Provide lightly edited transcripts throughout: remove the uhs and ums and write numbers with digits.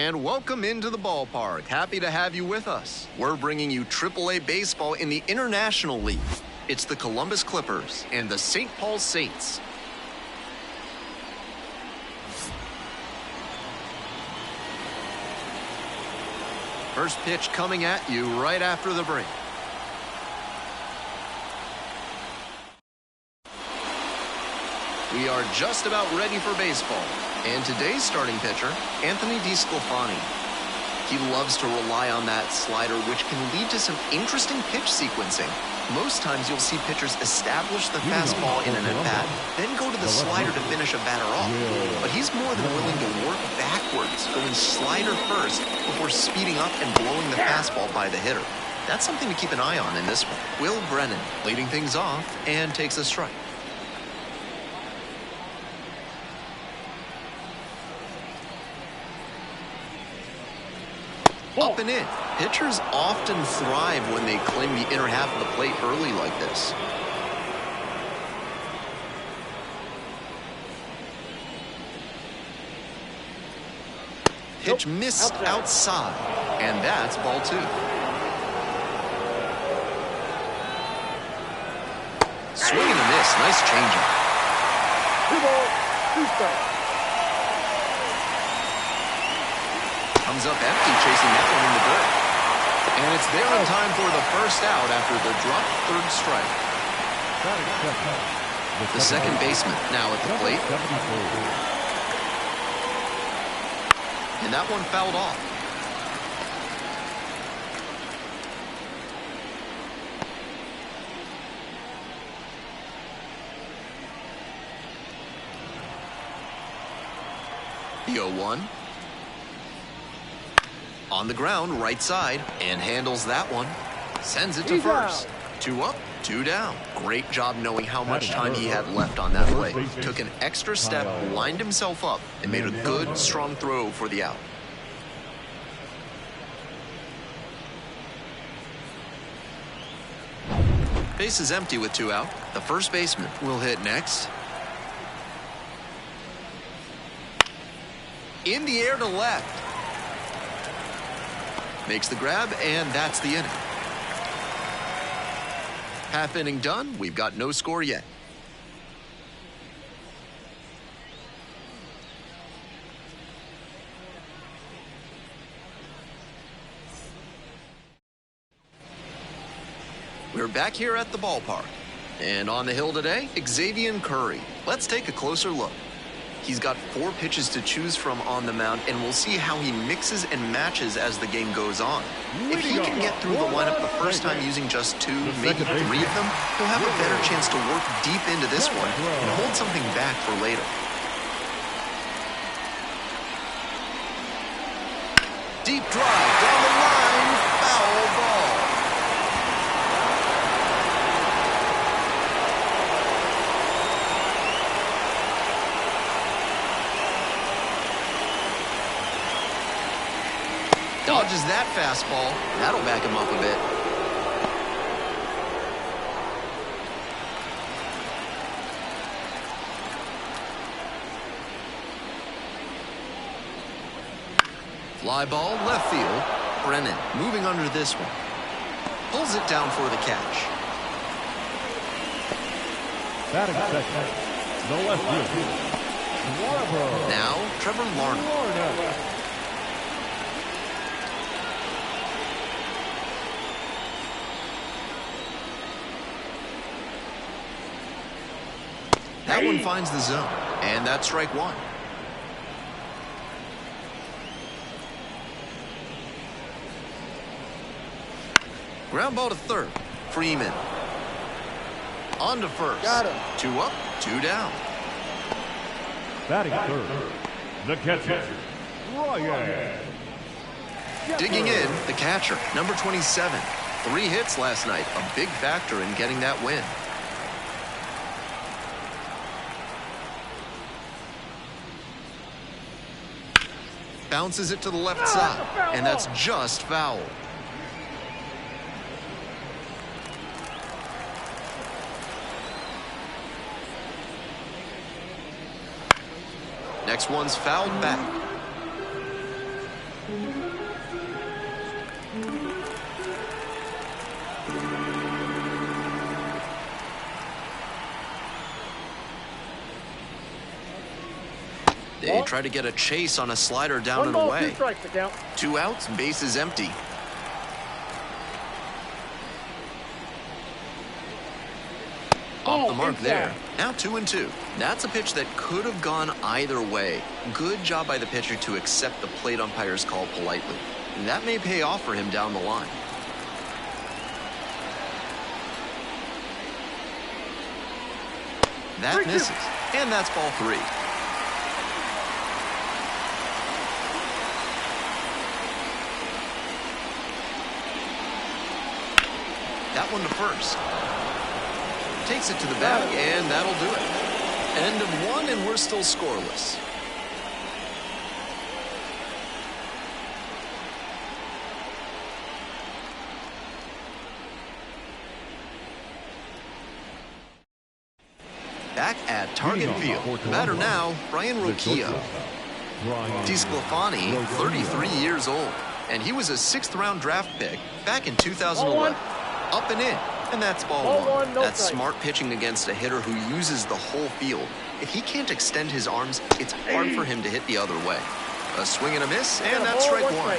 And welcome into the ballpark. Happy to have you with us. We're bringing you AAA baseball in the International League. It's the Columbus Clippers and the St. Paul Saints. First pitch coming at you right after the break. We are just about ready for baseball. And today's starting pitcher, Anthony DeSclafani. He loves to rely on that slider, which can lead to some interesting pitch sequencing. Most times you'll see pitchers establish the fastball in an at-bat, then go to the slider to finish a batter off. But he's more than willing to work backwards, going slider first before speeding up and blowing the fastball by the hitter. That's something to keep an eye on in this one. Will Brennan leading things off and takes a strike. Up and in. Pitchers often thrive when they claim the inner half of the plate early like this. Pitch missed outside, and that's ball 2. Swing and a miss. Nice changeup. 2 balls, 2 strikes. Comes up empty, chasing that one in the dirt. And it's there in time for the first out after the dropped third strike. The second baseman now at the plate. And that one fouled off. The 0-1. On the ground, right side, and handles that one. Sends it to first. 2 up, 2 down. Great job knowing how much time he had left on that play. Took an extra step, lined himself up, and made a good, strong throw for the out. Base is empty with 2 out. The first baseman will hit next. In the air to left. Makes the grab, and that's the inning. Half inning done. We've got no score yet. We're back here at the ballpark. And on the hill today, Xzavier Curry. Let's take a closer look. He's got 4 pitches to choose from on the mound, and we'll see how he mixes and matches as the game goes on. If he can get through the lineup the first time using just 2, maybe 3 of them, he'll have a better chance to work deep into this one and hold something back for later. Deep drive down the line, foul ball. Dodges that fastball. That'll back him up a bit. Fly ball, left field. Brennan moving under this one. Pulls it down for the catch. Batting second, the left field. Now, Trevor Larnach. That one finds the zone, and that's strike 1. Ground ball to third. Freeman. On to first. Got him. 2 up, 2 down. Batting third, the catcher, Ryan. Digging in, the catcher, number 27. 3 hits last night, a big factor in getting that win. Bounces it to the left side, and that's just foul. Next one's fouled back. They try to get a chase on a slider down and One ball, away. 2 strikes to count. 2 outs, base is empty. Off the mark there. Now 2-2. That's a pitch that could have gone either way. Good job by the pitcher to accept the plate umpire's call politely. That may pay off for him down the line. That misses, and that's ball 3. That one to first. Takes it to the bag, and that'll do it. End of 1, and we're still scoreless. Back at Target Field. Batter now, Brian Roquia. DeSclafani, 33 years old, and he was a 6th-round draft pick back in 2011. Up and in, and that's ball 1. That's smart pitching against a hitter who uses the whole field. If he can't extend his arms, it's hard for him to hit the other way. A swing and a miss, and that's strike 1.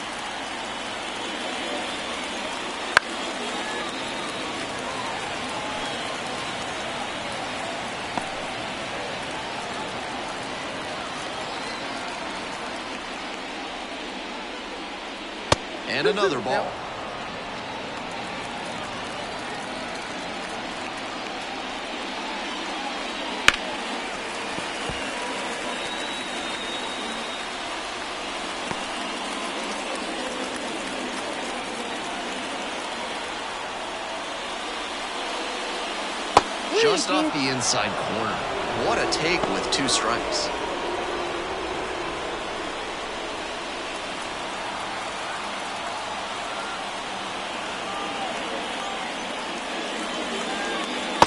And another ball. Just off the inside corner. What a take with 2 strikes.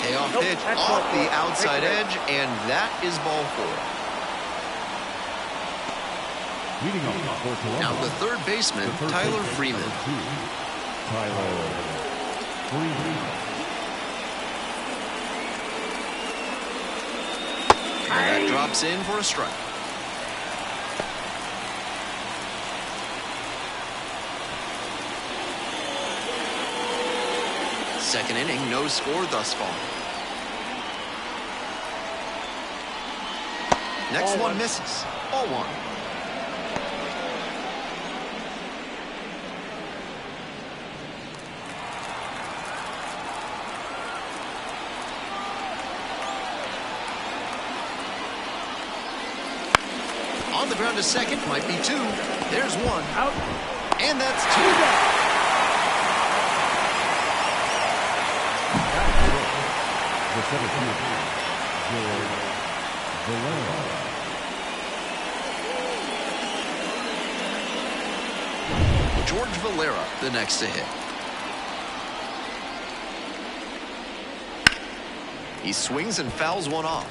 Payoff pitch off the outside edge, and that is ball 4. Leading off for Columbus. Now the third baseman, Tyler Freeman. Tyler Freeman. And that drops in for a strike. Second inning, no score thus far. Next one misses. Ball 1. On the ground to second, might be 2. There's 1. Out. And that's 2. The center fielder, George Valera. George Valera, the next to hit. He swings and fouls one off.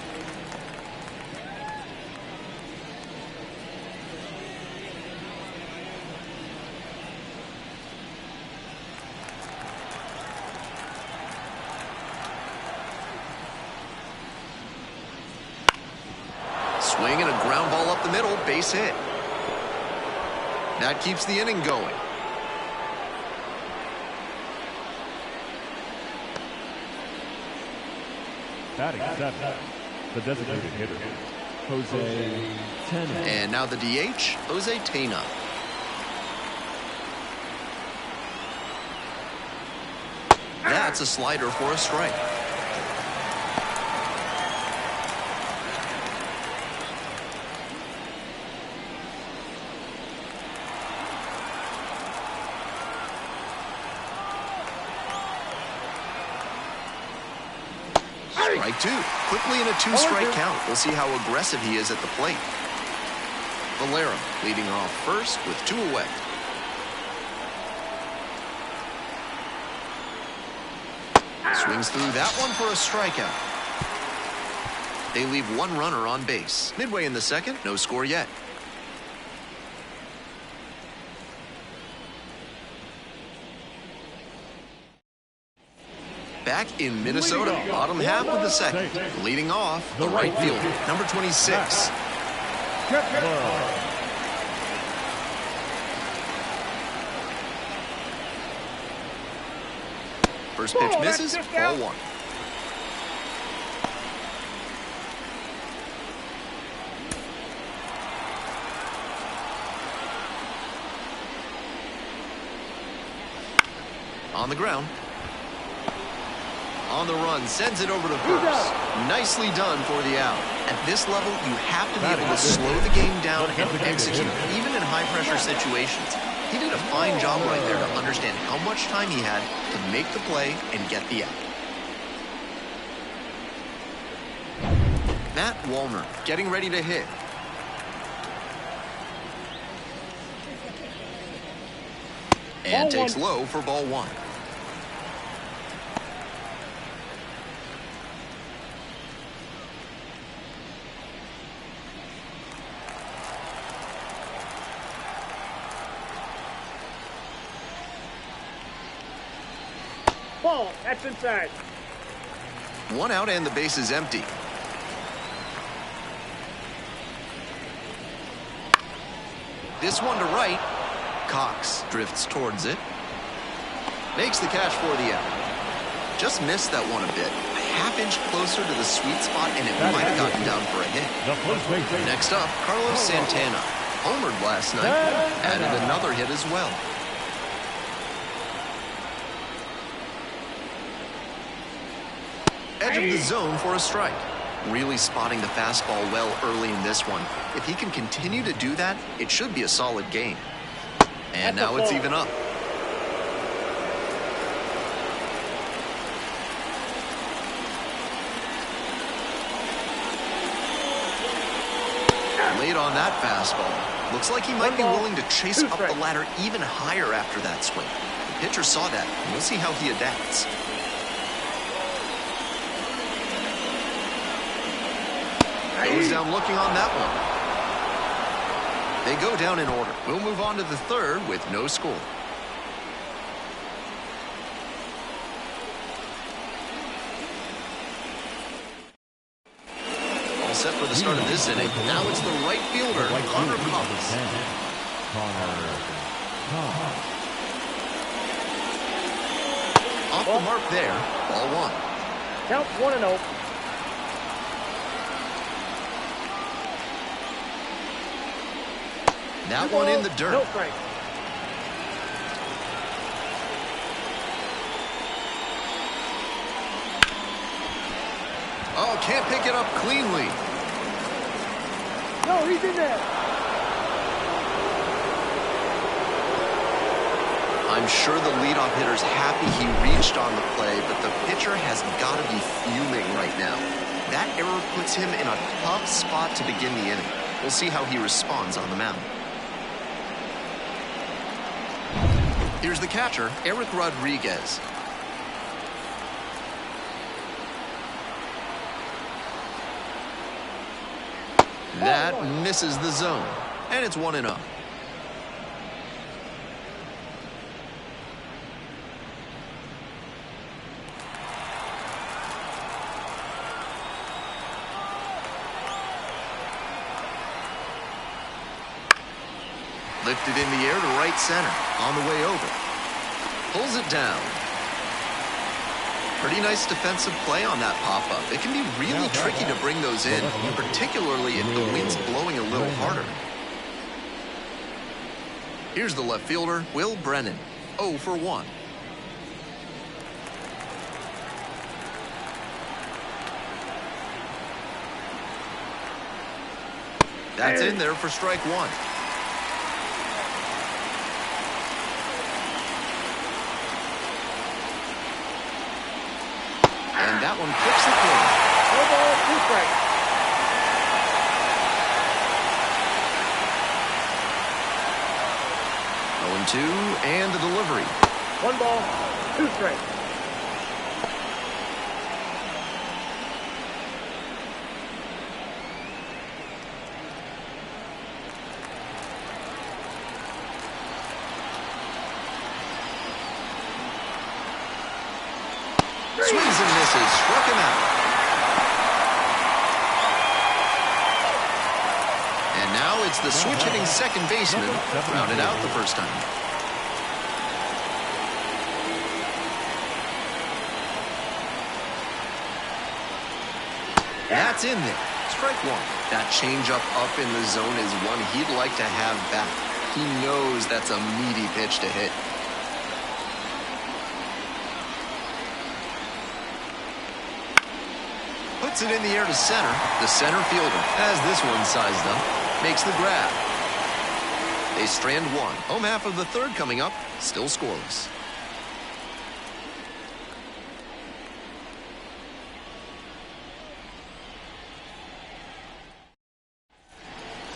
Swing and a ground ball up the middle, base hit. That keeps the inning going. Batting 7, the designated hitter, Jose Tena. And now the DH, Jose Tena. That's a slider for a strike. Strike 2. Quickly in a 2-strike count. We'll see how aggressive he is at the plate. Valera leading off first with 2 away. Swings through that one for a strikeout. They leave 1 runner on base. Midway in the second, no score yet. Back in Minnesota, bottom half of the second. Leading off, the right fielder, number 26. Love. First pitch misses, ball one. On the ground. On the run, sends it over to first. Nicely done for the out. At this level, you have to be able to slow the game down and execute, even in high-pressure situations. He did a fine job right there to understand how much time he had to make the play and get the out. Matt Wallner getting ready to hit. And takes low for ball one. Ball, that's inside. One out and the base is empty. This one to right. Cox drifts towards it. Makes the catch for the out. Just missed that one a bit. A half-inch closer to the sweet spot, and it might have gotten down for a hit. Next up, Carlos Santana. Homered last night. Added another hit as well. Edge of the zone for a strike. Really spotting the fastball well early in this one. If he can continue to do that, it should be a solid game. And now it's even up. Late on that fastball. Looks like he might be willing to chase up the ladder even higher after that swing. The pitcher saw that, and we'll see how he adapts. Goes down looking on that one. They go down in order. We'll move on to the third with no score. All set for the start of this inning. Now it's the right fielder, Connor Cox. Off the mark there, ball one. Count 1-0. That one in the dirt. No strike. Oh, can't pick it up cleanly. No, he's in there. I'm sure the leadoff hitter's happy he reached on the play, but the pitcher has got to be fuming right now. That error puts him in a tough spot to begin the inning. We'll see how he responds on the mound. Here's the catcher, Eric Rodriguez. That misses the zone, and it's 1-0. Lifted in the air to right center. On the way over. Pulls it down. Pretty nice defensive play on that pop-up. It can be really tricky to bring those in, particularly if the wind's blowing a little harder. Here's the left fielder, Will Brennan. 0 for 1. That's in there for strike one. And that one flips the corner. No ball, 2 strikes. Oh, 2, and the delivery. 1 ball, 2 strikes. Swings and misses, struck him out. And now it's the switch-hitting second baseman, grounded out the first time. That's in there. Strike one. That changeup up in the zone is one he'd like to have back. He knows that's a meaty pitch to hit. Puts it in the air to center. The center fielder has this one sized up. Makes the grab. They strand one. Home half of the third coming up. Still scoreless.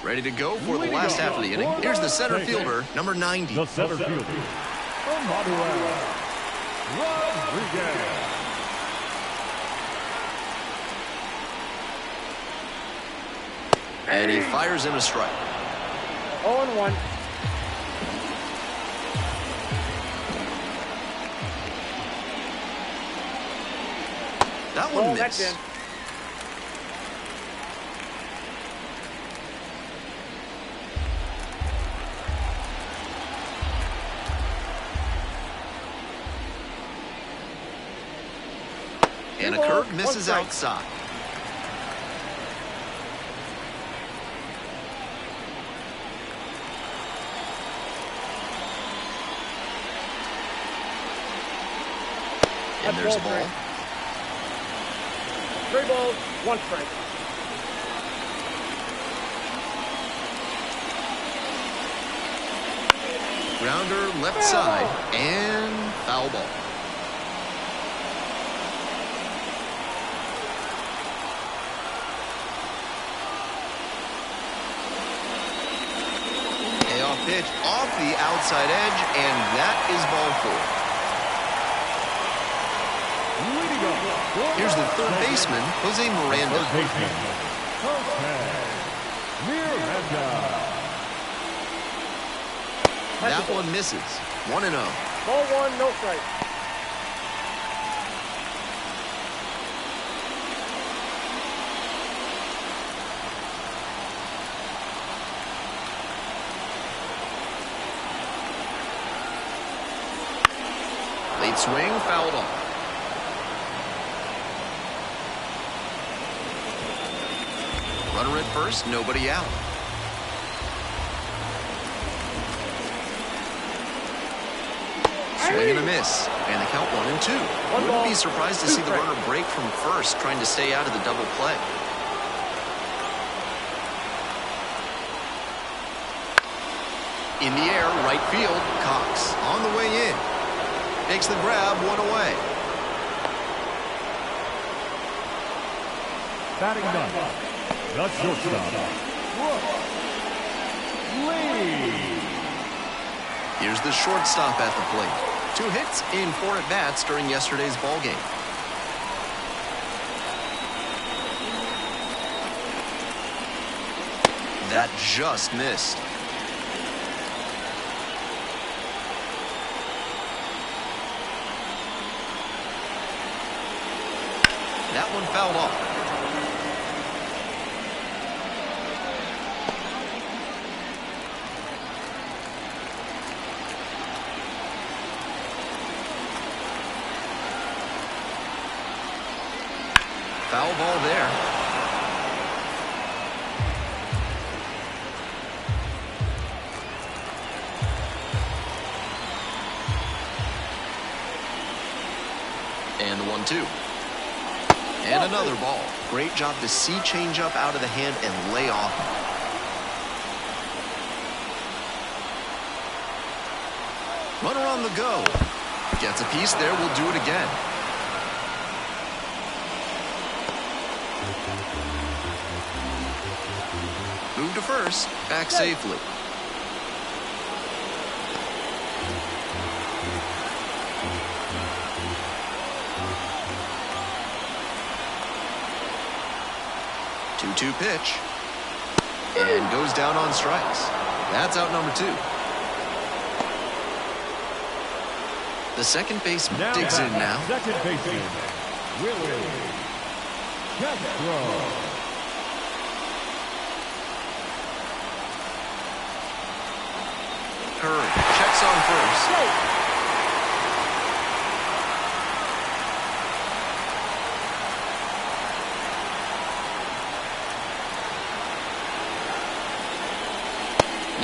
Ready to go for the last half of the inning. Here's the center fielder, number 90. The center fielder, Manuel Rodriguez. And he fires in a strike. 0-1. That one That's missed. in. And a curve misses outside. And there's a ball. 3 balls, 1 strike. Grounder left side and foul ball. Payoff pitch off the outside edge, and that is ball 4. Here's the third baseman, Jose Miranda. That one misses. 1-0. Ball 1, no strike. Late swing, fouled off. Runner at first, nobody out. Swing and a miss, and the count 1-2. Wouldn't be surprised to see the runner break from first, trying to stay out of the double play. In the air, right field, Cox on the way in. Makes the grab, 1 away. Batting ninth, the shortstop, Lee. Here's the shortstop at the plate. 2 hits in 4 at-bats during yesterday's ball game. That just missed. That one fouled off. Foul ball there. And the 1-2. And another ball. Great job to see changeup out of the hand and lay off. Runner on the go. Gets a piece there, will do it again. Move to first, back safely. Two-two pitch. And goes down on strikes. That's out number 2. The second baseman digs in now. Second baseman, Willie Castro.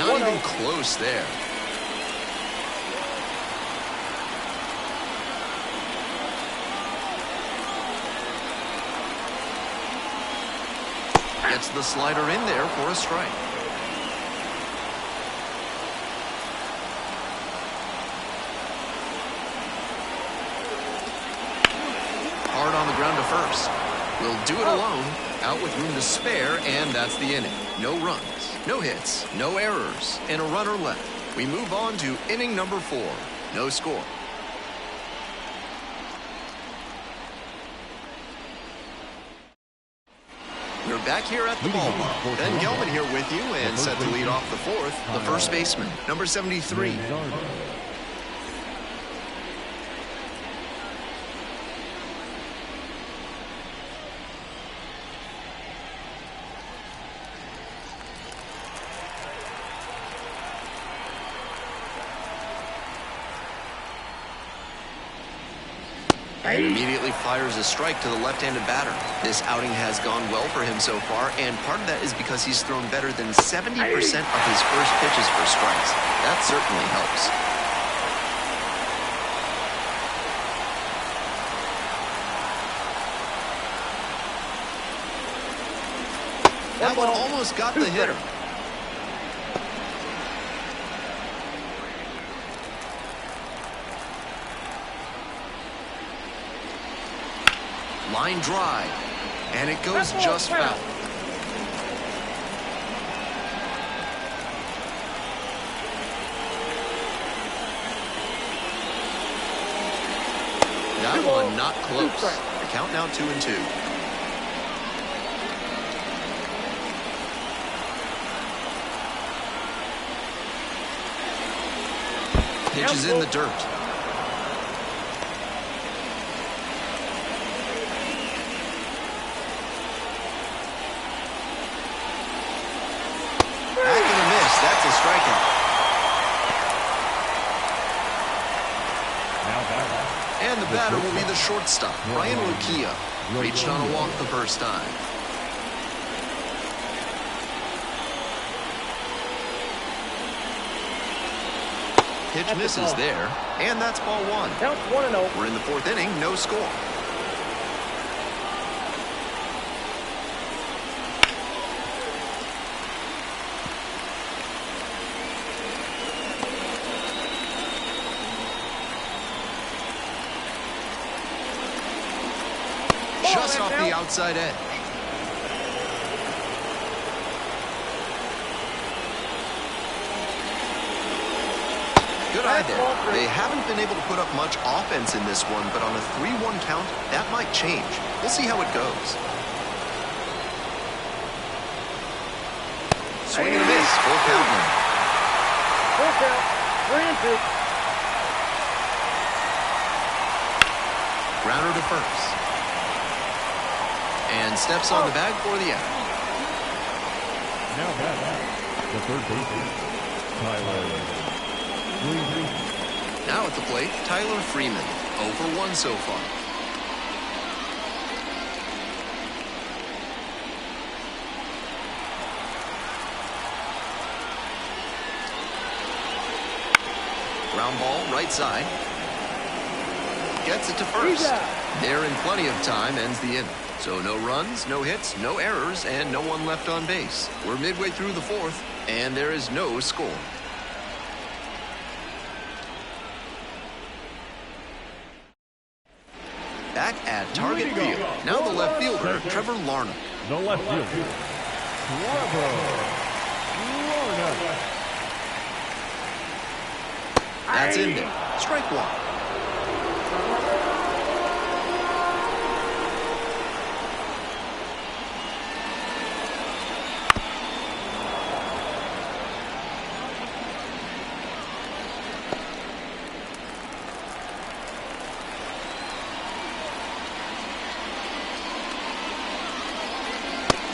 Not 1-0. even close there. Gets the slider in there for a strike. Hard on the ground to first. Will do it alone, out with room to spare, and that's the inning. No runs, no hits, no errors, and a runner left. We move on to inning number 4. No score. We're back here at the ballpark. Ben Gelman here with you and set to lead off the 4th, the first baseman, number 73. And immediately fires a strike to the left-handed batter. This outing has gone well for him so far, and part of that is because he's thrown better than 70% of his first pitches for strikes. That certainly helps. That one almost got the hitter. Line drive, and it goes just foul. That one not close. The count now 2-2. Pitch is in the dirt. That's a strikeout. And the batter will be the shortstop, Brian Rukia. Reached on a walk the first time. Pitch misses there, and that's ball 1. Counts 1-0. We're in the 4th inning, no score. Just off the outside edge. Good eye there. They haven't been able to put up much offense in this one, but on a 3-1 count, that might change. We'll see how it goes. Swing and a miss. Full count now. Full count. 3-2. Grounder to first. And steps on the bag for the out. Now back, the third baseman, Tyler Freeman. Now at the plate, Tyler Freeman, 0 for 1 so far. Ground ball, right side. Gets it to first. There in plenty of time, ends the inning. So no runs, no hits, no errors, and no one left on base. We're midway through the 4th, and there is no score. Back at target field. Now the left fielder, Trevor Larnach. The left fielder, Trevor Larnach. That's in there. Strike 1.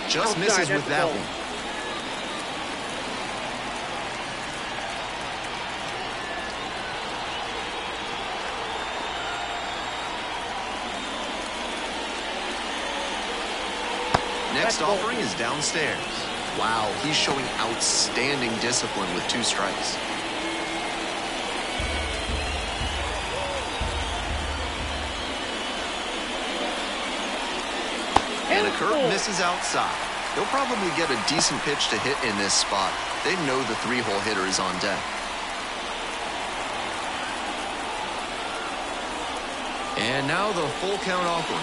Just misses with that one. Next offering is downstairs. Wow, he's showing outstanding discipline with 2 strikes. And a curve misses outside. He'll probably get a decent pitch to hit in this spot. They know the 3-hole hitter is on deck. And now the full count offering.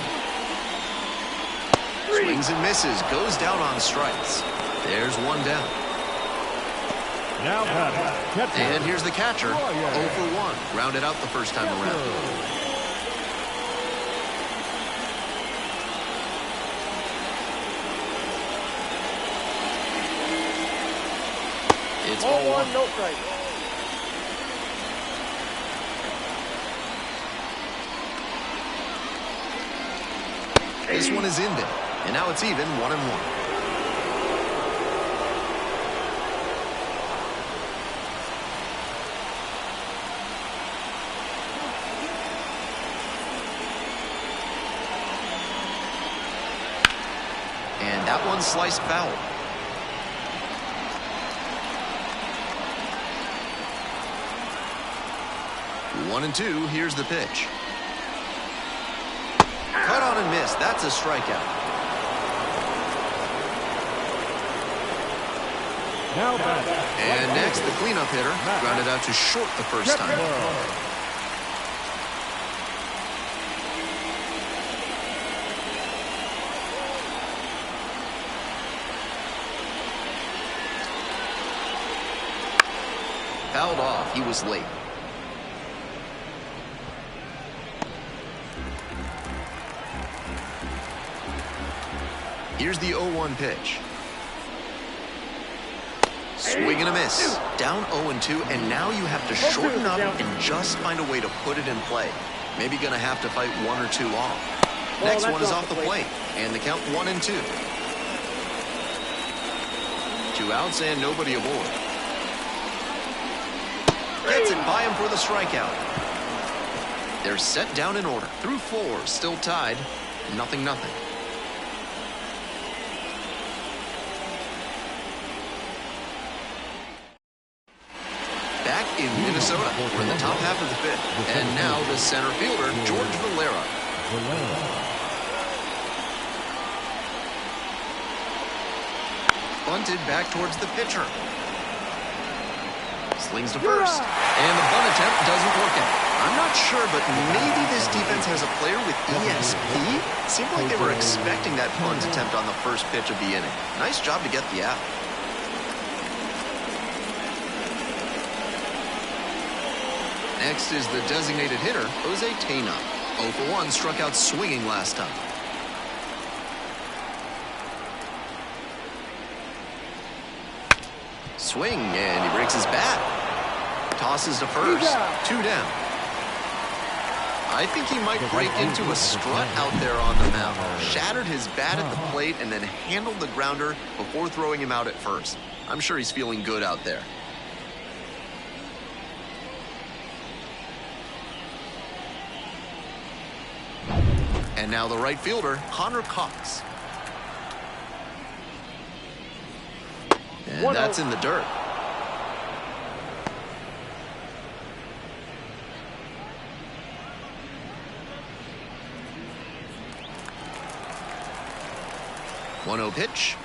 Swings and misses, goes down on strikes. There's 1 down. Now catcher. And here's the catcher, 0 for 1. Grounded out the first time around. It's 0-1, no strike. This one is in there, and now it's even 1-1. And that one sliced foul. One and 2, here's the pitch. Cut on and miss, that's a strikeout. Now back. And next, the cleanup hitter, grounded out to short the first time. Fouled off, he was late. Here's the 0-1 pitch. Swing and a miss. Down 0-2, and now you have to shorten up and just find a way to put it in play. Maybe gonna have to fight 1 or 2 off. Next one is off the plate, and the count 1-2. 2 outs and nobody aboard. Gets it by him for the strikeout. They're set down in order. Through 4, still tied, 0-0. Back in Minnesota, we're in the top half of the 5th. And now the center fielder, George Valera. Bunted back towards the pitcher. Slings to first. And the bunt attempt doesn't work out. I'm not sure, but maybe this defense has a player with ESP. Seemed like they were expecting that bunt attempt on the first pitch of the inning. Nice job to get the out. Next is the designated hitter, Jose Tena. 0 for 1, struck out swinging last time. Swing, and he breaks his bat. Tosses to first. 2 down. I think he might break into a strut out there on the mound. Shattered his bat at the plate and then handled the grounder before throwing him out at first. I'm sure he's feeling good out there. And now the right fielder, Connor Cox. And that's in the dirt. One-0 pitch.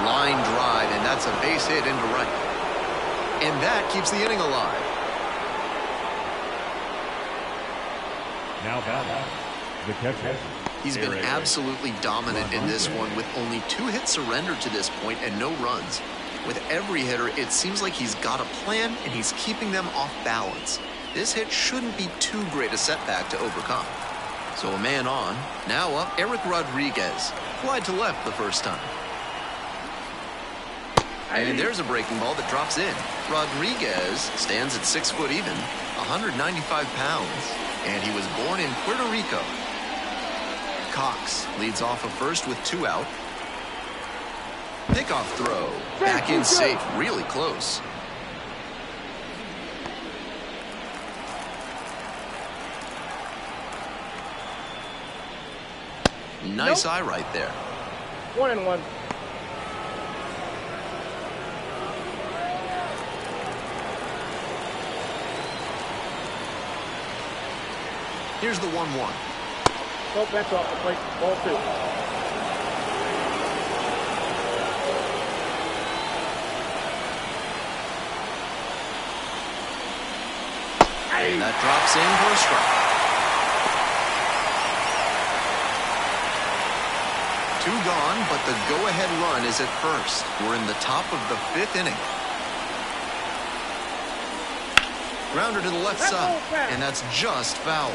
Line drive, and that's a base hit into right. And that keeps the inning alive. Now back. The catcher. He's been absolutely dominant in this one with only 2 hits surrendered to this point and no runs. With every hitter, it seems like he's got a plan and he's keeping them off balance. This hit shouldn't be too great a setback to overcome. So a man on. Now up, Eric Rodriguez. Flied to left the first time. And there's a breaking ball that drops in. Rodriguez stands at 6 foot even, 195 pounds. And he was born in Puerto Rico. Cox leads off of first with 2 out. Pickoff throw. Back in safe. Really close. Nice eye right there. 1-1. Here's the 1-1. Nope, that's off the plate. Ball 2. And that drops in for a strike. 2 gone, but the go-ahead run is at first. We're in the top of the 5th inning. Grounder to the left side, and that's just foul.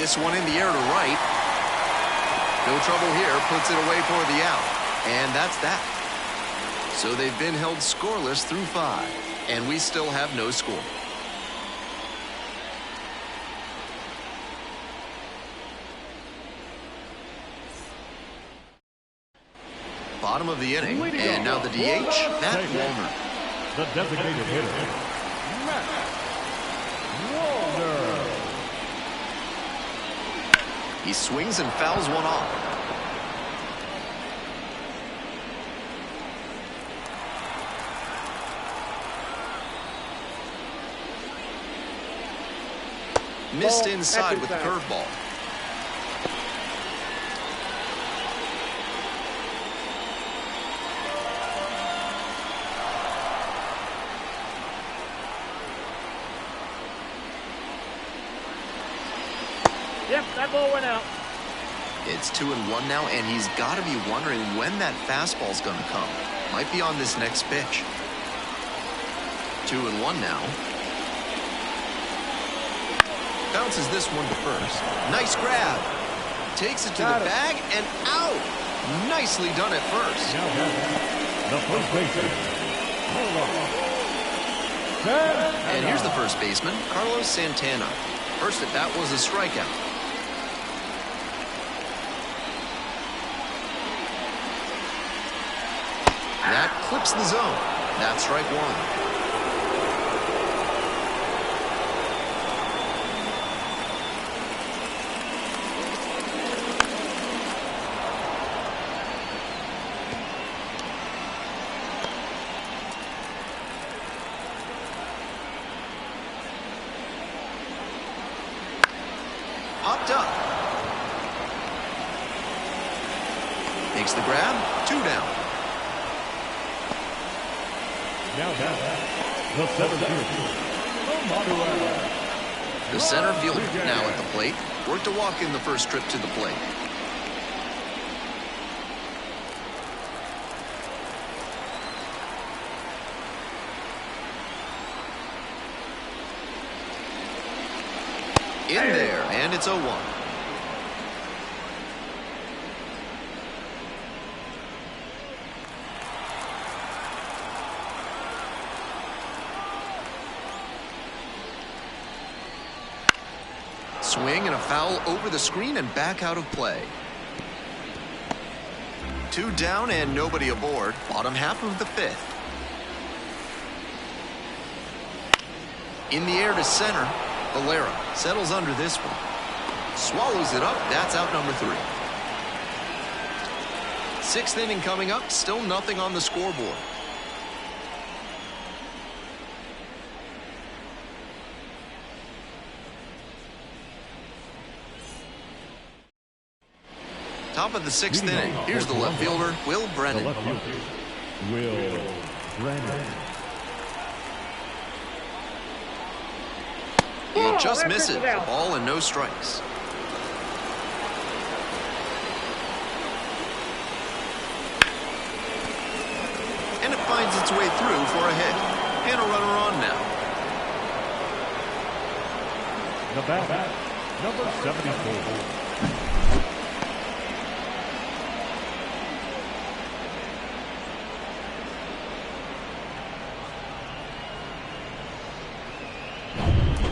This one in the air to right. No trouble here, puts it away for the out. And that's that. So they've been held scoreless through 5, and we still have no score. Bottom of the inning, and now the DH, Matt Wallner. The designated hitter, Matt Wallner. He swings and fouls one off. Missed inside with the curveball. Yep, that ball went out. It's 2-1 now, and he's got to be wondering when that fastball's going to come. Might be on this next pitch. 2-1 now. Bounces this one to first. Nice grab. Takes it to the bag and out. Nicely done at first. The first baseman, And here's the first baseman, Carlos Santana. First at bat was a strikeout. That clips the zone. That's strike 1. Popped up. Makes the grab. 2 down. Now down. The center fielder, The center fielder now at the plate. Worked a walk in the first trip to the plate. In there, and it's 0-1. Swing and a foul over the screen and back out of play. 2 down and nobody aboard. Bottom half of the 5th. In the air to center. Valera settles under this one. Swallows it up. That's out number 3. 6th inning coming up. Still nothing on the scoreboard. Top of the 6th inning. Here's the left fielder, Will Brennan. Will Brennan. He just misses. Ball and no strikes. And it finds its way through for a hit. And a runner on now. The bat, number 74.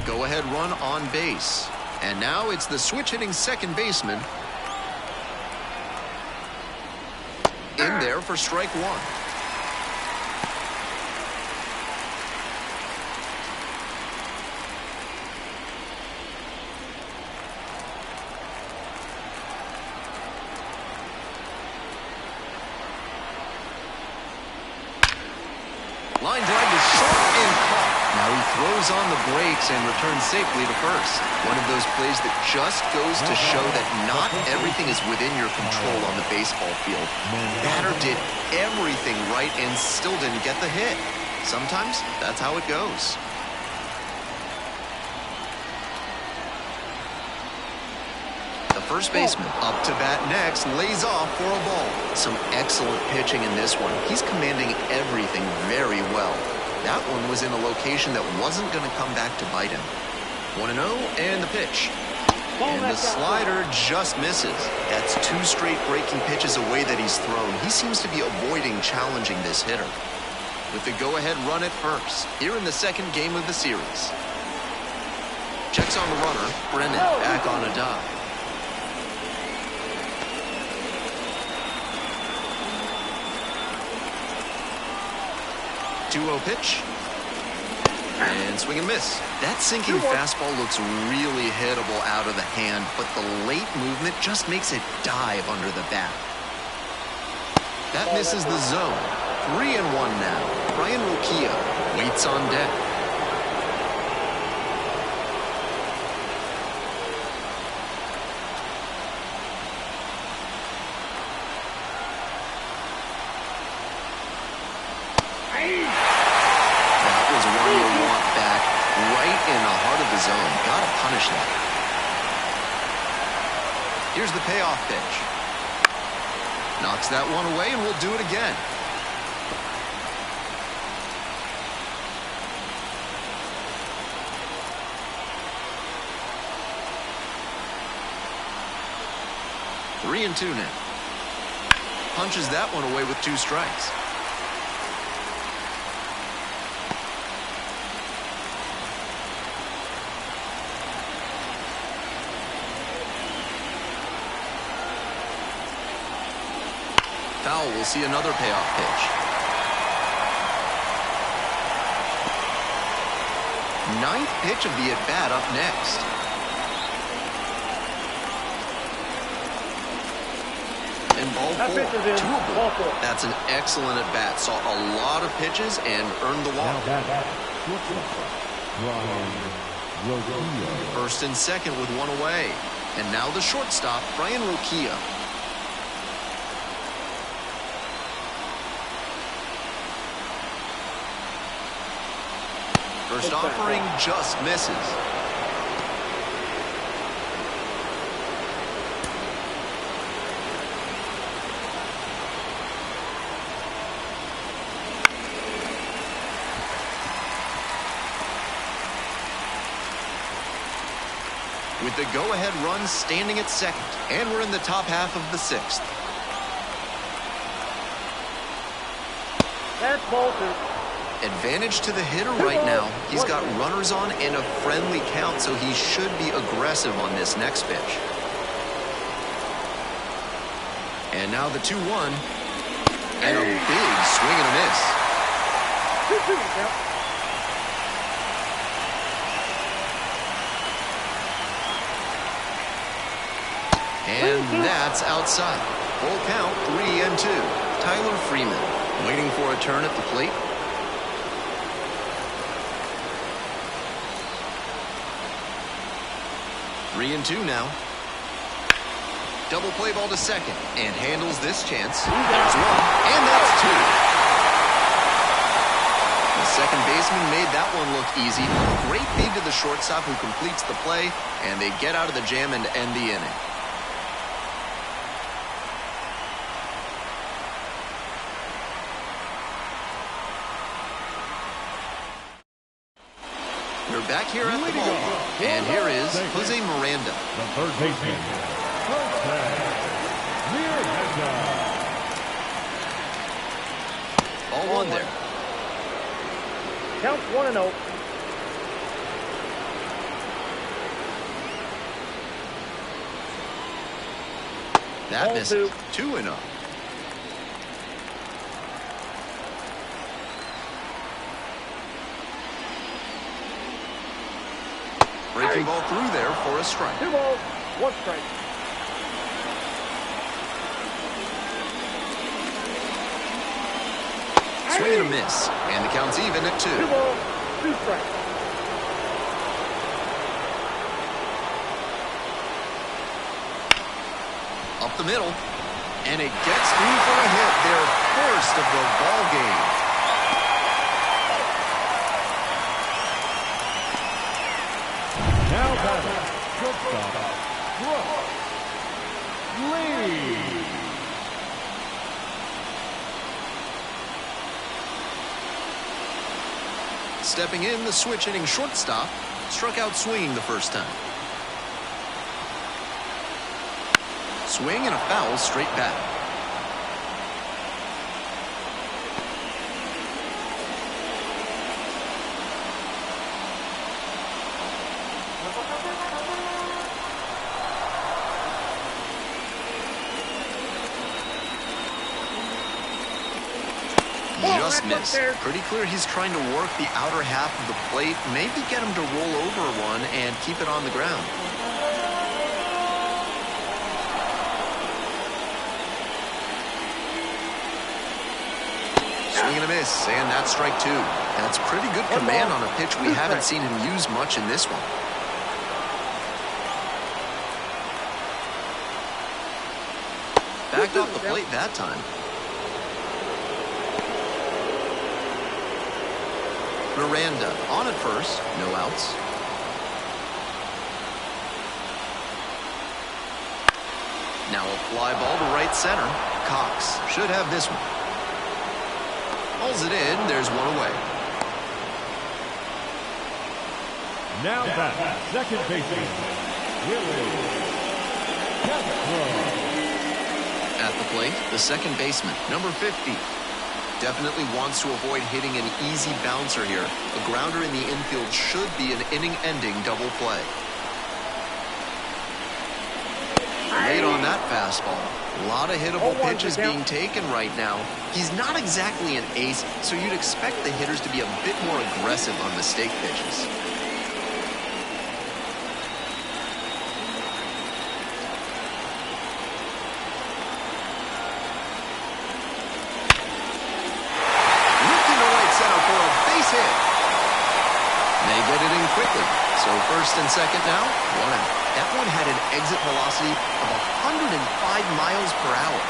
Go-ahead run on base. And now it's the switch-hitting second baseman. In there for strike 1. Line drive is short and caught. Now he throws on the brakes and returns safely to first. One of those plays that just goes to show that not everything is within your control on the baseball field. Batter did everything right and still didn't get the hit. Sometimes that's how it goes. The first baseman up to bat next, lays off for a ball. Some excellent pitching in this one. He's commanding everything very well. That one was in a location that wasn't going to come back to bite him. 1-0 and the pitch. And the slider just misses. That's 2 straight breaking pitches away that he's thrown. He seems to be avoiding challenging this hitter. With the go-ahead run at first, here in the second game of the series. Checks on the runner. Brennan back on a dive. 2-0 pitch. And swing and miss. That sinking fastball looks really hittable out of the hand, but the late movement just makes it dive under the bat. That misses the zone. 3-1 now. Brian Rokia waits on deck. That was one you want back right in the heart of the zone. Gotta punish that. Here's the payoff pitch. Knocks that one away, and we'll do it again. Three and 2 now. Punches that one away with 2 strikes. Foul will see another payoff pitch. 9th pitch of the at-bat up next. And ball 4. 2-4. That's an excellent at-bat. Saw a lot of pitches and earned the walk. First and second with 1 away. And now the shortstop, Brian Rokia. First offering just misses. With the go-ahead run standing at second, and we're in the top half of the 6th. That's ball 2. Advantage to the hitter right now. He's got runners on and a friendly count, so he should be aggressive on this next pitch. And now the 2-1. And a big swing and a miss. 2-2 count. And that's outside. Full count, 3-2. Tyler Freeman waiting for a turn at the plate. 3-2 now. Double play ball to second and handles this chance. There's 1, and that's 2. The second baseman made that one look easy. Great feed to the shortstop who completes the play, and they get out of the jam and end the inning. We're back here at the ballpark, and here is Jose Miranda. The third baseman, Jose Miranda. Ball 1 there. Counts 1-0. That Ball misses. 2. 2-0. Breaking ball through there for a strike. 2 balls, 1 strike. Swing and a miss, and the count's even at 2. 2 balls, 2 strikes. Up the middle, and it gets through for a hit. Their first of the ball game. Now batting, shortstop, Brooks Lee. Stepping in, the switch-hitting shortstop struck out swinging the first time. Swing and a foul straight back. Just missed. Pretty clear he's trying to work the outer half of the plate, maybe get him to roll over one and keep it on the ground. Swing and a miss, and that's strike 2. That's pretty good command on a pitch we haven't seen him use much in this one. Backed off the plate that time. Miranda on at first, no outs. Now a fly ball to right center. Cox should have this one. Pulls it in, there's one away. Now back, second baseman, Willie Castro. At the plate, the second baseman, number 50. Definitely wants to avoid hitting an easy bouncer here. A grounder in the infield should be an inning-ending double play. Late on that fastball. A lot of hittable pitches being taken right now. He's not exactly an ace, so you'd expect the hitters to be a bit more aggressive on mistake pitches. Quickly. So first and second now, 1 out. That one had an exit velocity of 105 miles per hour.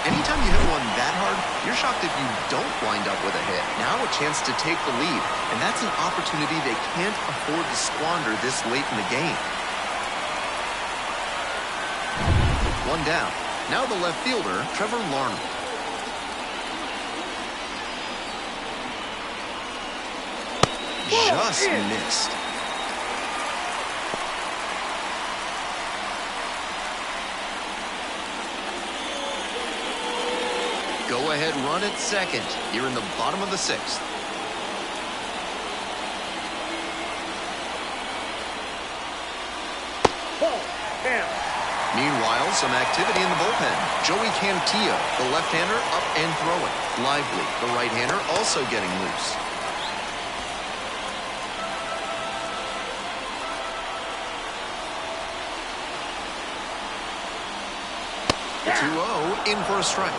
Anytime you hit one that hard, you're shocked if you don't wind up with a hit. Now a chance to take the lead, and that's an opportunity they can't afford to squander this late in the game. 1 down. Now the left fielder, Trevor Larnell. Just missed. Go-ahead run at second here in the bottom of the 6th. Meanwhile, some activity in the bullpen. Joey Cantillo, the left-hander, up and throwing. Lively, the right-hander, also getting loose. The 2-0 in for a strike.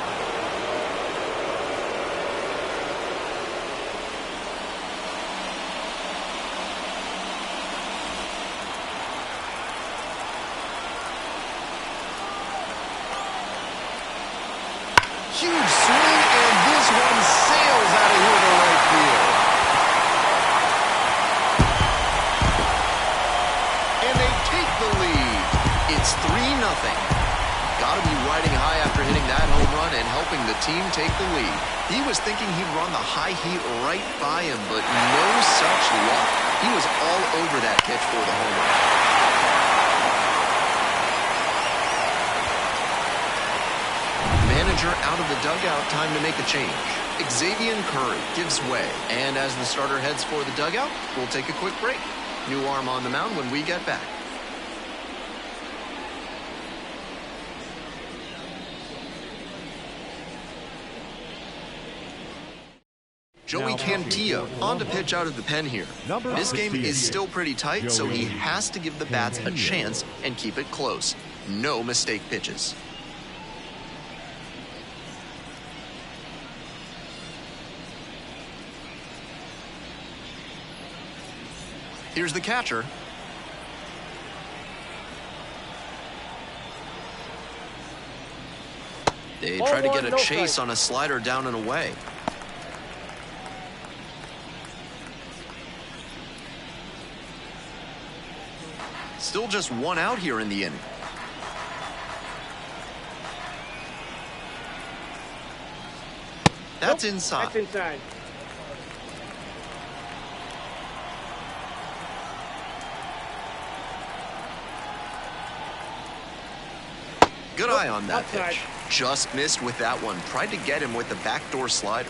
Huge swing, and this one sails out of here to right field. And they take the lead. It's 3-0. Got to be riding high after hitting that home run and helping the team take the lead. He was thinking he'd run the high heat right by him, but no such luck. He was all over that pitch for the home run. Manager out of the dugout, time to make a change. Xavier Curry gives way, and as the starter heads for the dugout, we'll take a quick break. New arm on the mound when we get back. Joey Cantillo on to pitch out of the pen here. This game is still pretty tight, so he has to give the bats a chance and keep it close. No mistake pitches. Here's the catcher. They try to get a chase on a slider down and away. Still just one out here in the inning. That's inside. That's inside. Good eye on that Outside. pitch. Just missed with that one. Tried to get him with the backdoor slider.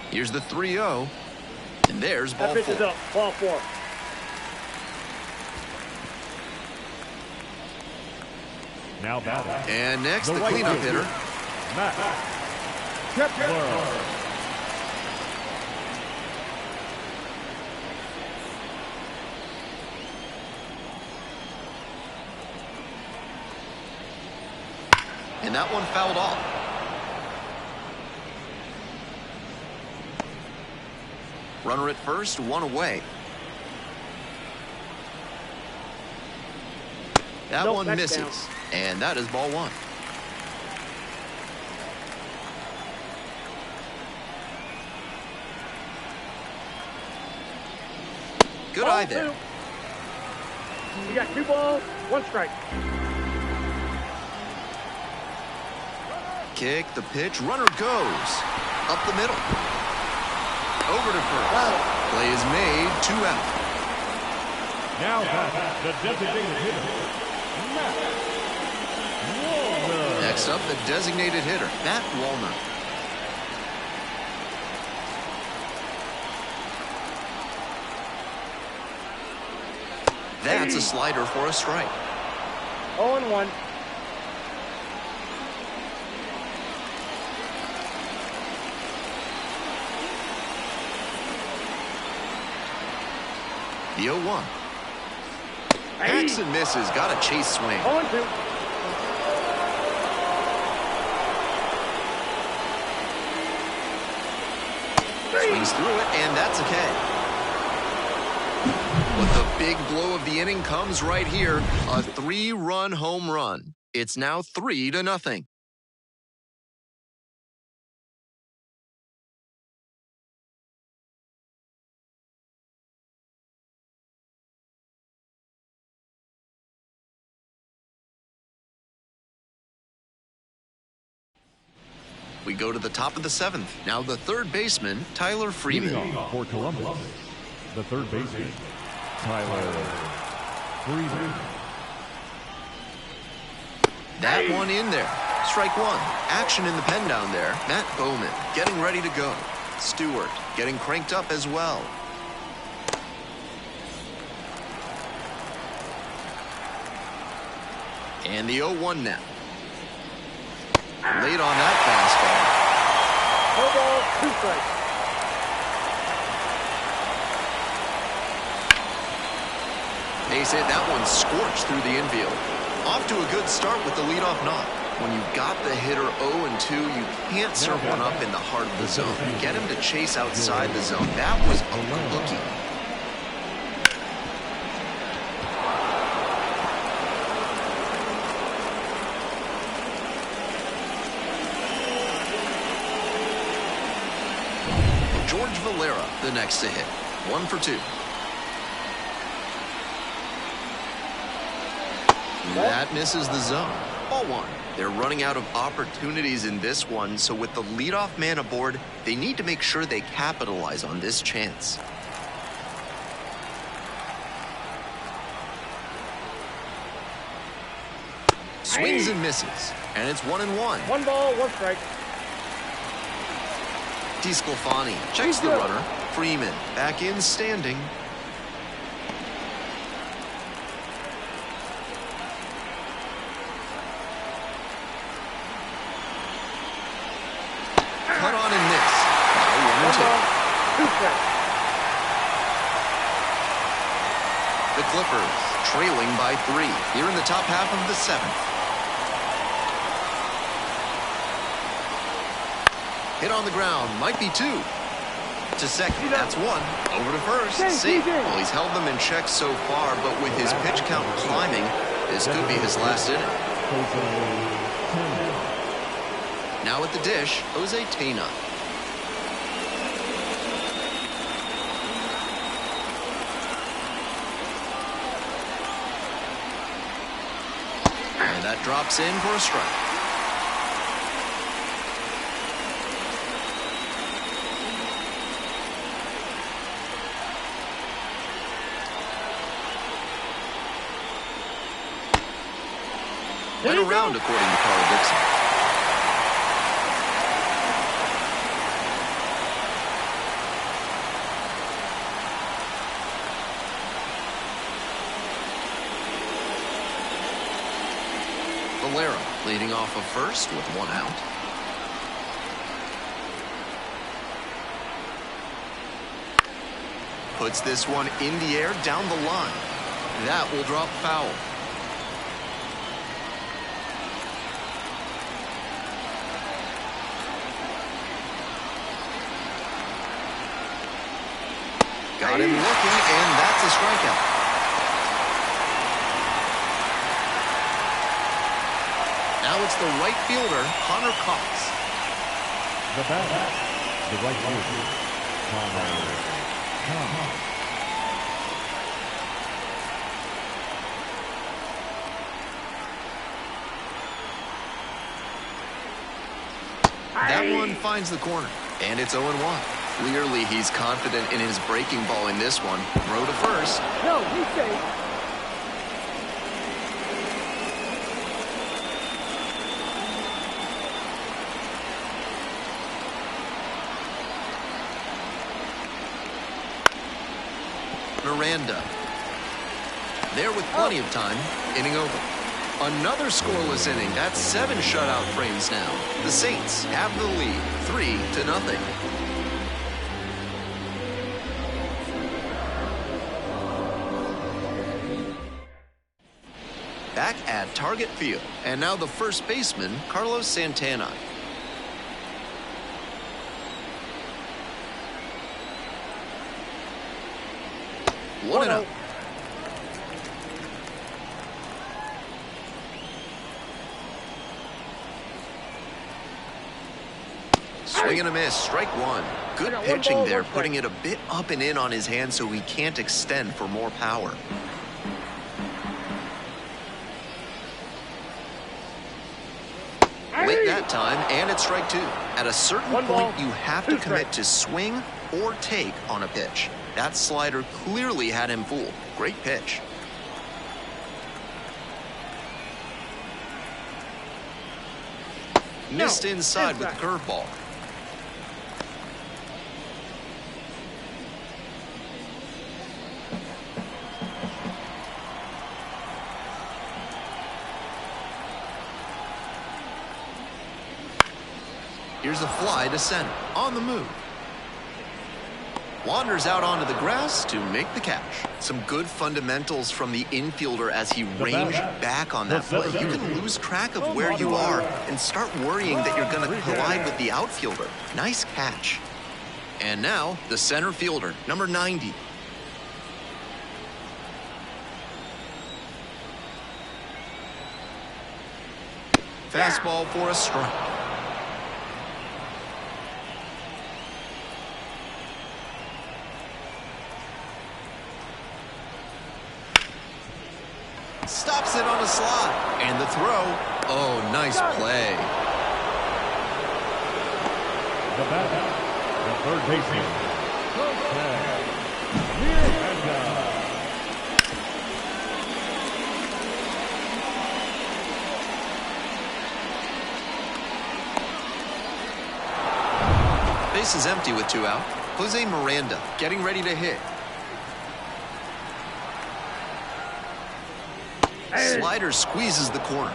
Here's the 3-0. And there's ball That pitch is 4. up. Ball 4. Now batting. And next, the right cleanup fielder, hitter. Matt Kepler. And that one fouled off. Runner at first, one away. That Nope, one that's misses. down. And that is ball 1. Good Ball eye there. 2. You got 2 balls, 1 strike. Kick, the pitch, runner goes. Up the middle. Over to first. Play is made, 2 out. Now batting. The designated hitter, Matt Wallner. Next up, the designated hitter, Matt Wallner. That's a slider for a strike. 0-1. The 0-1. Hacks and misses, got a chase swing. 0-2. Swings through it, and that's a K. But the big blow of the inning comes right here. A 3-run home run. It's now 3-0. We go to the top of the 7th. Now the third baseman, Tyler Freeman. Leading off for Columbus, the third baseman, Tyler Freeman. That one in there. Strike 1. Action in the pen down there. Matt Bowman getting ready to go. Stewart getting cranked up as well. And the 0-1 now. Late on that fastball. 4 balls, 2 strikes. Base hit, that one scorched through the infield. Off to a good start with the leadoff knock. When you've got the hitter 0-2, you can't serve one up in the heart of the zone. Get him to chase outside the zone. That was a cookie. George Valera, the next to hit. 1 for 2. That misses the zone. Ball 1. They're running out of opportunities in this one, so with the leadoff man aboard, they need to make sure they capitalize on this chance. Swings and misses, and it's 1-1. 1 ball, 1 strike. DeSclafani checks the runner. Freeman back in standing. Cut on and miss. Now 1-2. 2 strikes. The The Clippers trailing by 3 here in the top half of the 7th. Hit on the ground, might be 2. To second, that's 1. Over to first, safe. Well, he's held them in check so far, but with his pitch count climbing, this could be his last inning. Now at the dish, Jose Tena. And that drops in for a strike. Went around, according to Carl Dixon. Valera leading off of first with 1 out. Puts this one in the air down the line. That will drop foul. Got him looking, and that's a strikeout. Now it's the right fielder, Connor Cox. The batter, the right fielder, Connor Cox. That one finds the corner, and it's 0-1. Clearly, he's confident in his breaking ball in this one. Throw to first. No, he's safe. Miranda. There with plenty of time. Inning over. Another scoreless inning. That's 7 shutout frames now. The Saints have the lead, 3-0. Back at Target Field, and now the first baseman, Carlos Santana. One and out. Swing and a miss, strike 1. Good pitching there, putting it a bit up and in on his hand so he can't extend for more power. Late that time, and it's strike 2. At a certain point, you have to commit to swing or take on a pitch. That slider clearly had him fooled. Great pitch. Missed inside with the curveball. Here's a fly to center. On the move. Wanders out onto the grass to make the catch. Some good fundamentals from the infielder as he ranged back on that play. You can lose track of where you are and start worrying that you're going to collide with the outfielder. Nice catch. And now, the center fielder, number 90. Fastball for a strike. Stops it on a slide. And the throw. Oh, nice play. The batter, the third baseman, Base is empty with 2 out. Jose Miranda getting ready to hit. Slider squeezes the corner.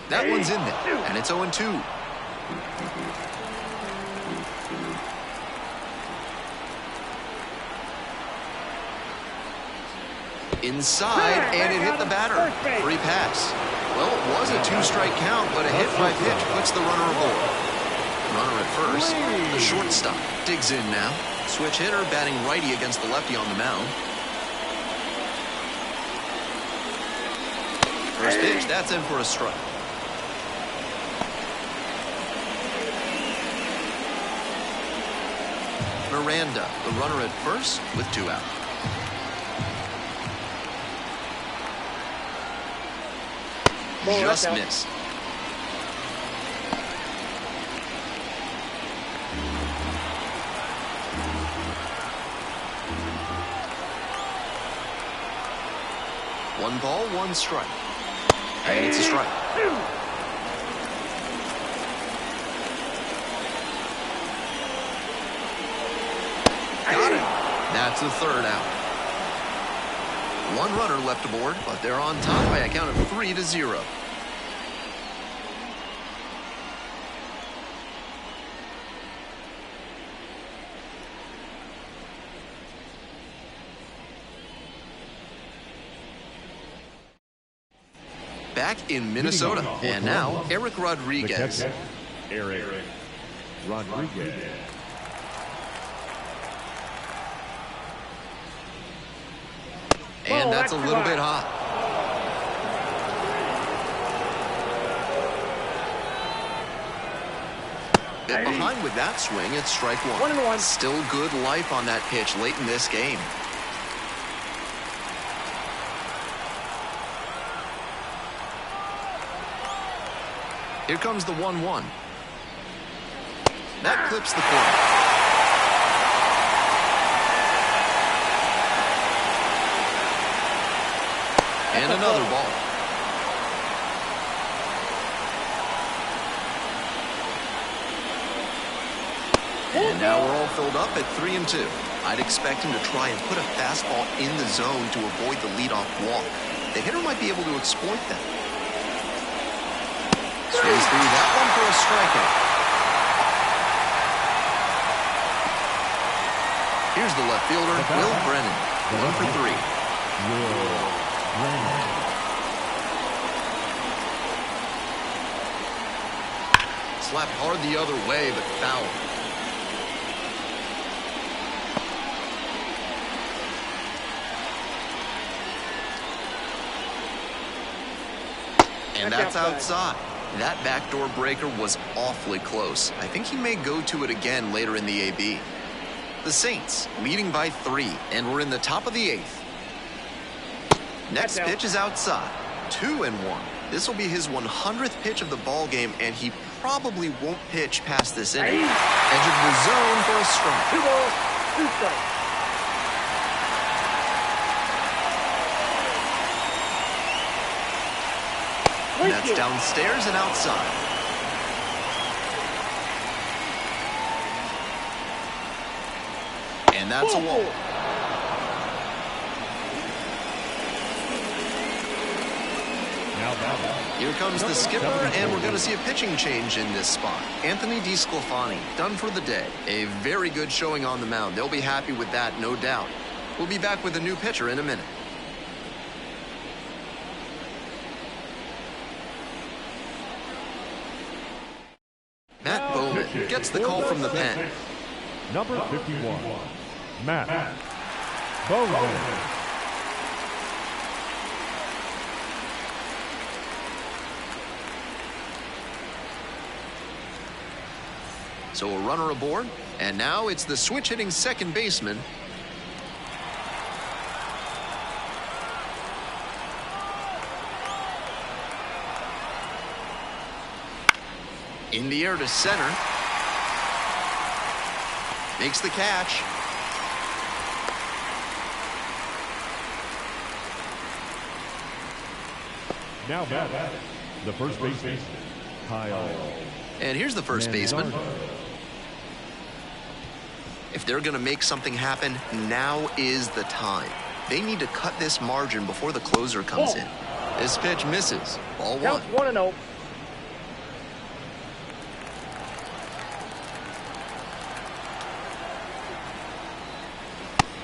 That one's in there, and it's 0-2. Inside, and it hit the batter. Free pass. Well, it was a 2-strike count, but a hit by pitch puts the runner aboard. Runner at first. The shortstop digs in now. Switch hitter batting righty against the lefty on the mound. First pitch, that's in for a strike. Miranda, the runner at first with 2 out. Just missed. One ball, 1 strike. And it's a strike. Got it. That's the 3rd out. 1 runner left aboard, but they're on top by a count of 3-0. Back in Minnesota, and now Eric Rodriguez. Eric Rodriguez. And that's a little bit hot. Bit behind with that swing, it's strike 1. 1-1. Still good life on that pitch late in this game. Here comes the 1-1. That clips the corner. And another ball. And now we're all filled up at 3-2. I'd expect him to try and put a fastball in the zone to avoid the leadoff walk. The hitter might be able to exploit that. Swings through that one for a strikeout. Here's the left fielder, Will Brennan. 1 for 3. Will Brennan. Slapped hard the other way, but foul. And that's outside. That backdoor breaker was awfully close. I think he may go to it again later in the AB. The Saints leading by 3, and we're in the top of the 8th. Next pitch is outside. 2-1. This will be his 100th pitch of the ball game, and he probably won't pitch past this inning. Edge of the zone for a strike. 2 balls, 2 strikes. That's downstairs and outside. And that's a wall. Here comes the skipper, and we're going to see a pitching change in this spot. Anthony DeSclafani, done for the day. A very good showing on the mound. They'll be happy with that, no doubt. We'll be back with a new pitcher in a minute. Matt Bowman gets the call from the pen. Number 51, Matt Bowman. So a runner aboard, and now it's the switch-hitting second baseman. In the air to center. Makes the catch. Now back, the first baseman, Kyle. And here's the first baseman. If they're going to make something happen, now is the time. They need to cut this margin before the closer comes in. This pitch misses. Ball 1. Counts 1-0.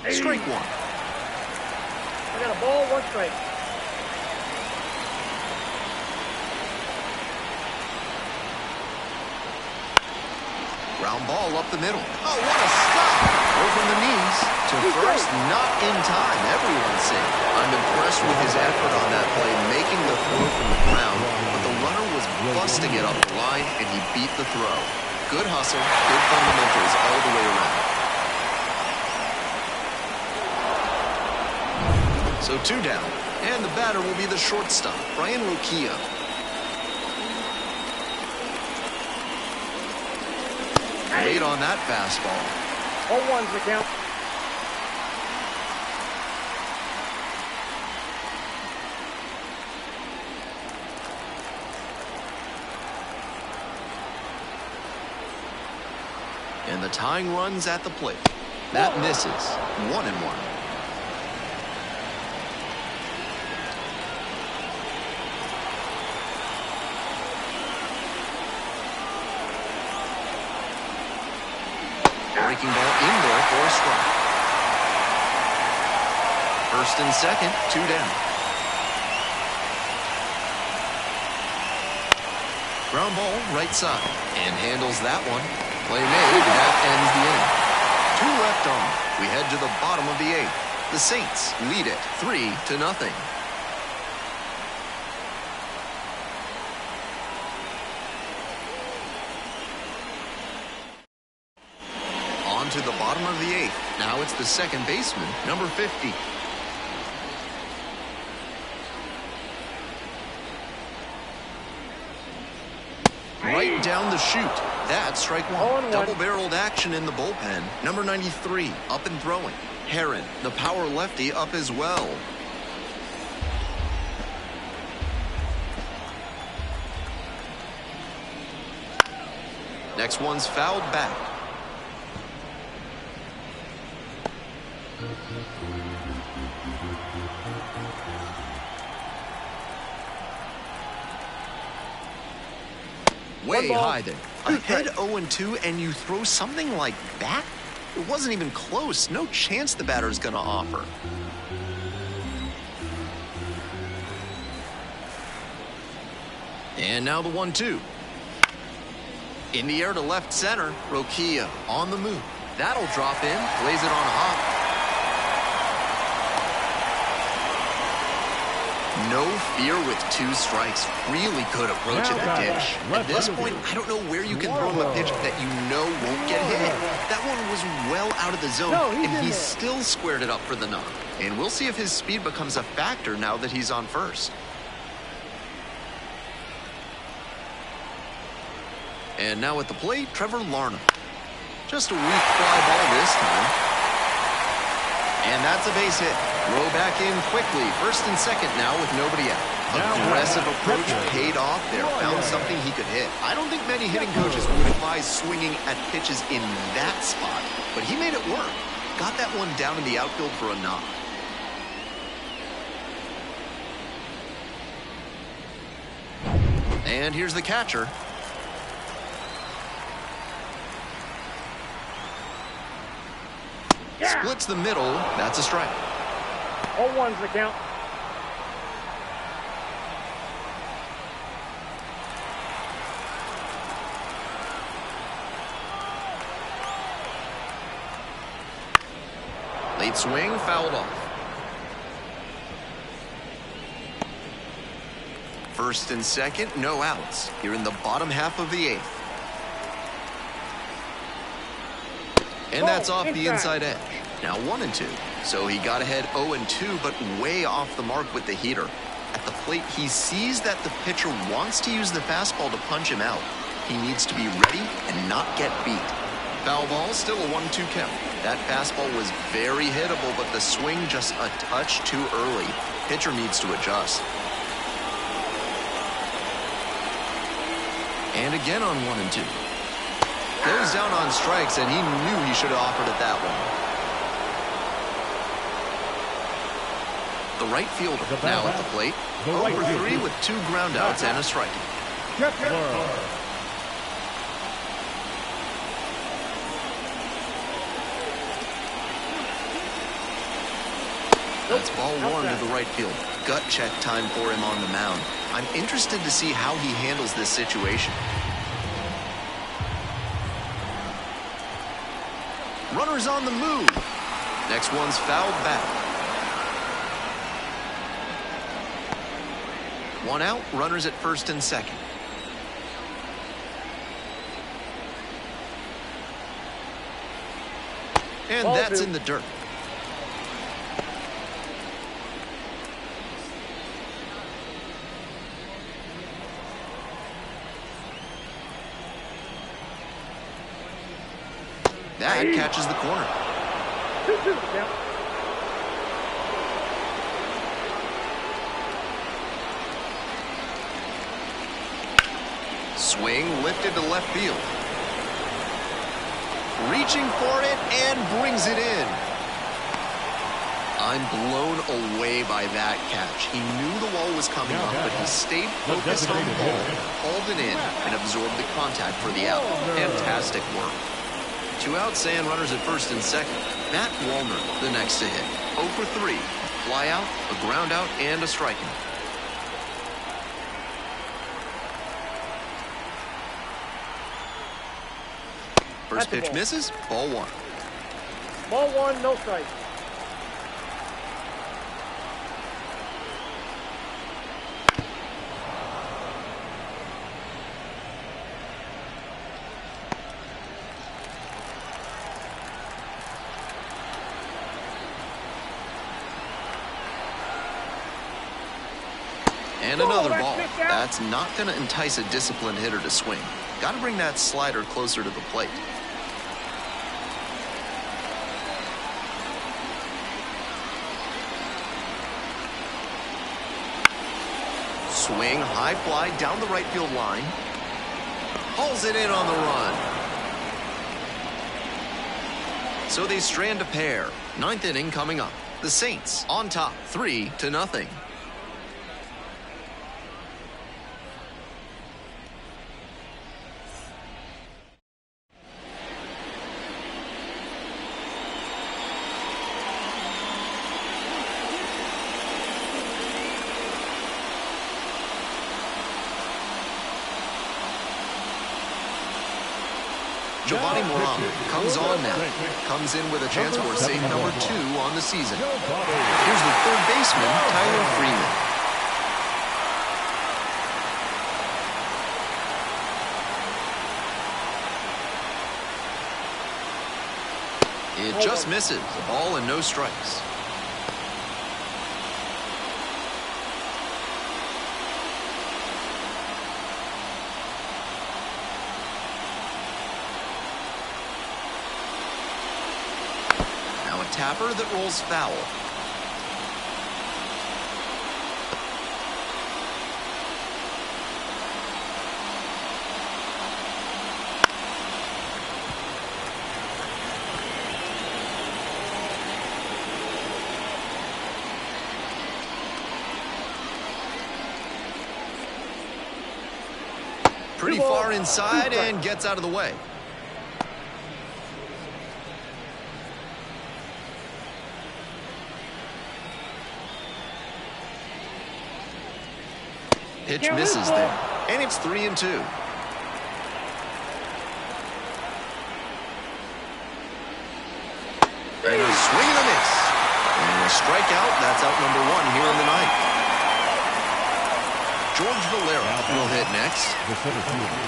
Strike one. I got a ball, 1 strike. Ground ball up the middle. Oh, what a stop! Throw from the knees to first, not in time. Everyone's safe. I'm impressed with his effort on that play, making the throw from the ground, but the runner was busting it up the line, and he beat the throw. Good hustle, good fundamentals all the way around. So 2 down, and the batter will be the shortstop, Brayan Rocchia. Late on that fastball. 0-1's the count. And the tying run's at the plate. That misses. 1-1. Breaking ball in there for a strike. First and second, 2 down. Ground ball right side, and handles that one. Play made, that ends the inning. 2 left on. We head to the bottom of the 8th. The Saints lead it 3-0. On to the bottom of the 8th. Now it's the second baseman, number 50. Right down the chute. That's strike one. 0-1. Double-barreled action in the bullpen. Number 93, up and throwing. Herron, the power lefty, up as well. Next one's fouled back. Way high there. Ahead 0-2, and you throw something like that? It wasn't even close. No chance the batter's going to offer. And now the 1-2. In the air to left center, Rocchia on the move. That'll drop in, plays it on a hop. No fear with 2 strikes. Really good approach in the dish. At this point, I don't know where you can throw him a pitch that you know won't get hit. That one was well out of the zone, and he still squared it up for the knock. And we'll see if his speed becomes a factor now that he's on first. And now at the plate, Trevor Larnum. Just a weak fly ball this time. And that's a base hit. Throw back in quickly. First and second now with nobody out. Aggressive approach paid off there. Found something he could hit. I don't think many hitting coaches would advise swinging at pitches in that spot, but he made it work. Got that one down in the outfield for a knock. And here's the catcher. Splits the middle. That's a strike. 0-1's the count. Late swing, fouled off. First and second, no outs. Here in the bottom half of the 8th. And that's off the inside edge. Now 1-2. So he got ahead 0-2, but way off the mark with the heater. At the plate, he sees that the pitcher wants to use the fastball to punch him out. He needs to be ready and not get beat. Foul ball, still a 1-2 count. That fastball was very hittable, but the swing just a touch too early. Pitcher needs to adjust. And again on 1-2. Goes down on strikes, and he knew he should have offered at that one. The right fielder now at the plate. 0-3 with 2 groundouts and a strikeout. That's ball one to the right field. Gut check time for him on the mound. I'm interested to see how he handles this situation. Runner's on the move. Next one's fouled back. One out, runners at first and second. And that's in the dirt. That catches the corner. 2-2, yeah. Swing lifted to left field. Reaching for it and brings it in. I'm blown away by that catch. He knew the wall was coming up, but he stayed focused on the ball, hauled it in, and absorbed the contact for the out. Fantastic work. 2 outs and runners at first and second. Matt Wallner, the next to hit. 0 for 3. Fly out, a ground out, and a strikeout. First pitch misses, ball one. Ball one, no strike. And another ball. That's not going to entice a disciplined hitter to swing. Got to bring that slider closer to the plate. Swing, high fly down the right field line. Hauls it in on the run. So they strand a pair. 9th inning coming up. The Saints on top, 3-0. Giovanni Morano comes on now. Comes in with a chance for save number 2 on the season. Here's the third baseman, Tyler Freeman. It just misses. A ball and no strikes. Tapper that rolls foul. Pretty far inside and gets out of the way. Pitch misses there, and it's 3-2. And a swing and a miss. And a strikeout. That's out number 1 here in the ninth. George Valera will hit next. The center fielder,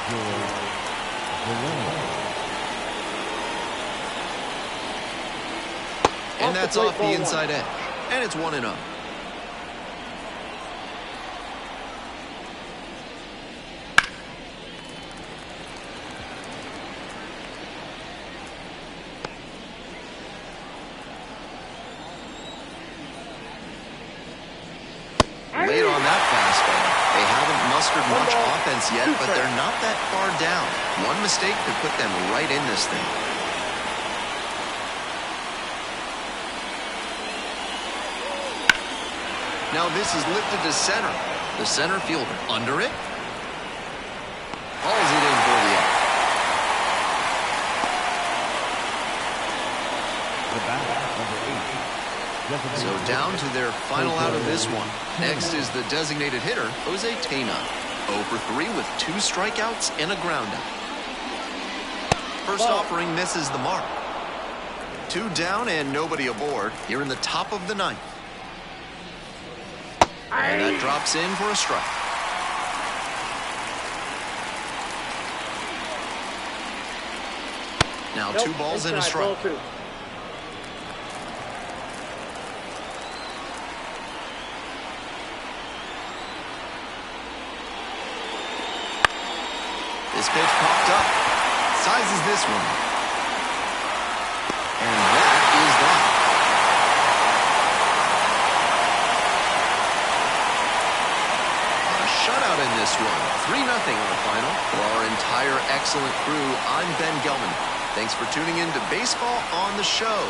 George Valera. And that's off the inside edge. And it's 1-0. Late on that fastball. They haven't mustered much offense yet, but they're not that far down. One mistake could put them right in this thing. Now this is lifted to center. The center fielder under it. Hauls it in for the out. The batter, number 8, So down to their final out of this one. Next is the designated hitter, Jose Tena. 0 for 3 with 2 strikeouts and a groundout. First offering misses the mark. 2 down and nobody aboard here in the top of the 9th. And that drops in for a strike. Now 2 balls and a strike. This pitch popped up. Sizes this one. And that is that. A shutout in this one. 3-0 our final. For our entire excellent crew, I'm Ben Gelman. Thanks for tuning in to Baseball on the Show.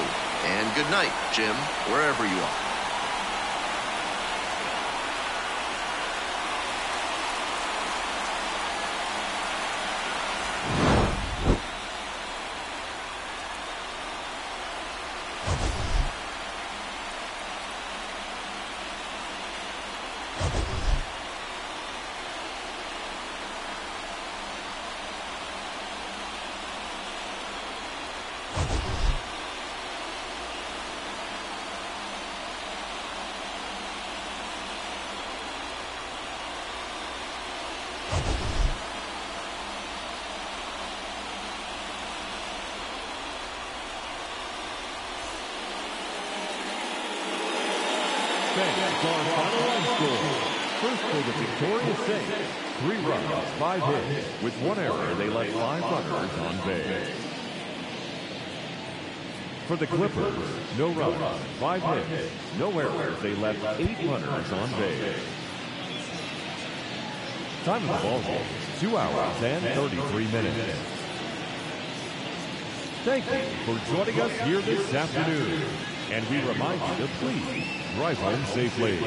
And good night, Jim, wherever you are. Saints our final run score. First for the victorious Saints, 3 runs, 5 hits. With 1 error, they left 5 runners on base. For the Clippers, no runs, 5 hits, no errors. They left 8 runners on base. Time of the ball game, 2 hours and 33 minutes. Thank you for joining us here this afternoon. And we remind you to please drive home safely.